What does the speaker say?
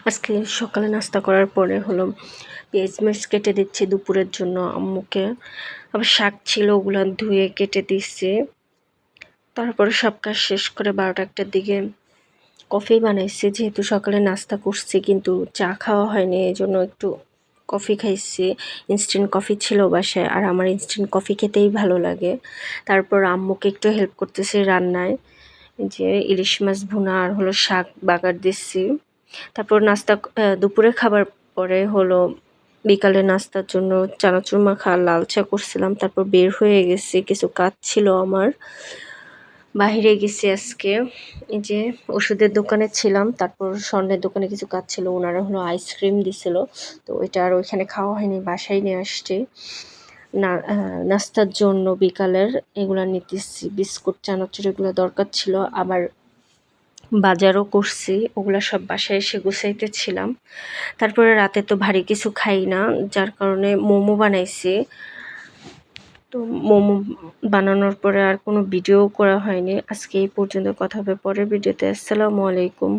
আজকে সকালে নাস্তা করার পরে হলো পেঁয়াজ মরিচ কেটে দিচ্ছি দুপুরের জন্য আম্মুকে। আবার শাক ছিল, ওগুলো ধুয়ে কেটে দিচ্ছি। তারপরে সব কাজ শেষ করে 12টা-1টার দিকে কফি বানাইছি, যেহেতু সকালে নাস্তা করছি কিন্তু চা খাওয়া হয়নি, এই জন্য একটু কফি খাইছি। ইনস্ট্যান্ট কফি ছিল বাসায়, আর আমার ইনস্ট্যান্ট কফি খেতেই ভালো লাগে। তারপর আম্মুকে একটু হেল্প করতেছি রান্নায়, যে ইলিশ মাছ ভুনা আর হলো শাক বাগার দিচ্ছি। তারপর দুপুরে খাবার পরে হলো বিকালে নাস্তার জন্য চানাচুর মাখা লাল চা করছিলাম। তারপর বের হয়ে গেছি, কিছু কাজ ছিল আমার, বাহিরে গেছি আজকে। এই যে ওষুধের দোকানে ছিলাম, তারপর স্বর্ণের দোকানে কিছু কাজ ছিল, ওনারা হলো আইসক্রিম দিছিল, তো ওইটা আর ওইখানে খাওয়া হয়নি, বাসায় নিয়ে আসছি নাস্তার জন্য বিকালের। এগুলো নিতেছি, বিস্কুট চানাচুর এগুলো দরকার ছিল, আবার বাজারও করছি, ওগুলো সব বাসায় এসে গুছাইতেছিলাম। তারপরে রাতে তো ভারী কিছু খাই না, যার কারণে মোমো বানাইছি। তো মোমো বানানোর পরে আর কোনো ভিডিও করা হয়নি। আজকে এই পর্যন্ত, কথা হবে পরের ভিডিওতে। আসসালামু আলাইকুম।